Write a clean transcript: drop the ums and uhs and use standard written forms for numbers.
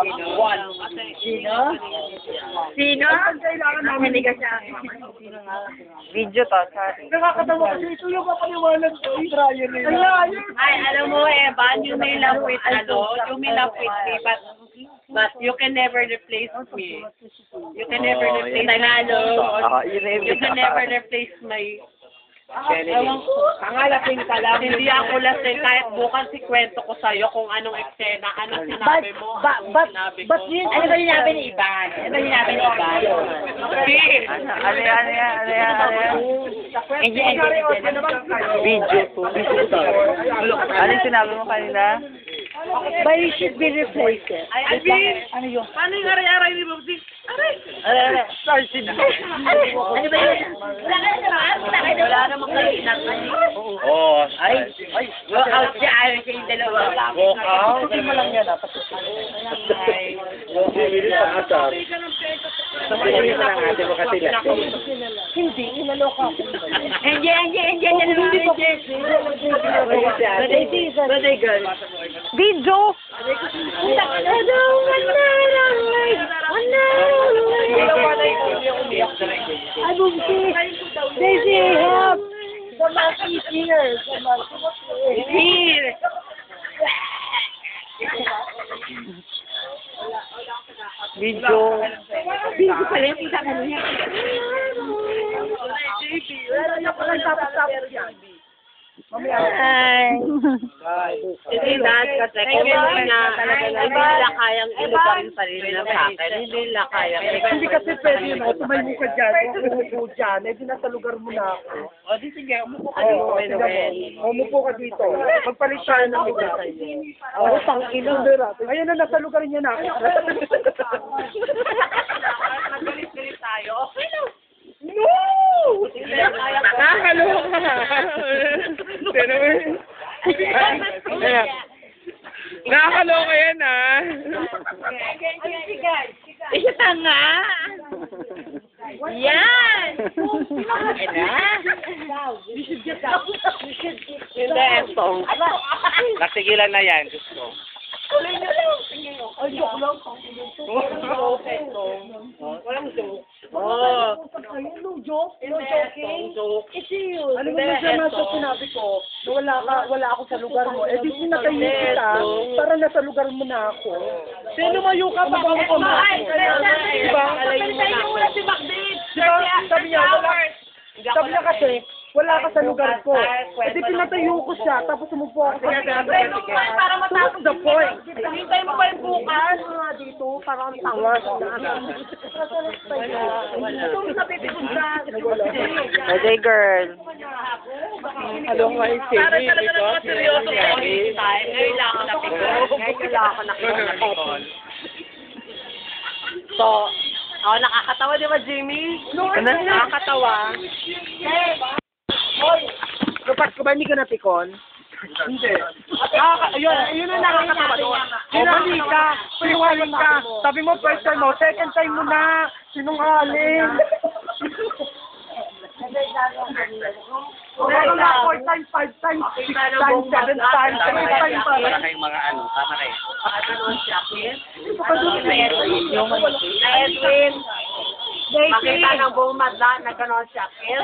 One. Sino? Sino? Kailangan namin Hindi ka siya. Video to, sorry. nakakatawa kasi ito yung kapaliwanag ko. Ryan eh. Ay, alam mo, Evan, you may love with, you may love with me, but you can never replace me. You can never replace you can never replace my ewan ko. Pangalapin ka lang. Hindi ako lasing kahit bukas ikwento ko sa'yo kung anong eksena, anong sinabi mo, anong sinabi ko. Ano ba sinabi ni Ivan? Ano ba sinabi ni Ivan? Ano yan? Video to. Ano yung sinabi mo kanina? But it should be replaced. Ay, Ano yun? paano yung aray-aray ni Bobsi? Aray! Sorry, ano ba yun? Wala namang kalinat. Oo. Ay, walk out siya. Ayaw siya yung dalawa. Walk out? Hindi mo lang yan. Hindi, inaloka ako. Hindi girl. Video! Ay, Bumsi! Daisy, help! The monkey is here. The monkey is here. Video. Video pala yung kita ka niya. Wala pala tapos yan. Hi. Hindi dahil kasi kung hindi nila kayang ilugarin pa rin na sa akin, hindi nila kayang. Hindi kasi pwede mo, tumayo ka dyan, umupo dyan, eh, nasa lugar mo na ako. O, di sige, umupo ka dito. Umupo ka dito. Magpalit tayo ng lugar sa iyo. Oo, pang-ilong. Ayun na, nasa lugar niya na ako. Nagalit-galit tayo. Okay lang. No! Nakakaloka. Pero, nakakaloka yan, ah. Isa tanga. Yan. Hindi, song. Nasigilan na yan, gusto. Ay, joke lang. Walang joke. Ayun, no joke. No joking. It's you. Ano mo naman sa sinabi ko? Na wala ako sa lugar mo. Eh, di sinatayo kita para nasa lugar mo na ako. Sino lumayo ka? Baka mo kumain. Diba? Diba? Sabi niya kasi, wala ka sa lugar ko. Eh, di pinatayo ko siya, tapos umupo ako sa Para matapos the point. Hintay mo pa yung bukas. Dito, parang ang tawas. Ito sa pipikod ka. Okay, girl. Ano nga yung Para talaga naman seryoso ko. Ngayon lang ako napikon. Ngayon lang ako napikon. So, nakakatawa di ba, Jimmy? Nakakatawa. Hoy! Lupat ko ba hindi ka napikon? Hindi. Ayun ang nakakatawa doon. Sinali ka, paliwanag ka. Sabi mo, first time mo, second time mo na. Sinungaling. Meron na 4 times, 5 times, 6 times, 7 times, 8 times. Para kayong mga tama rin. Edwin. Makita ng buong madla, nagkaroon siya.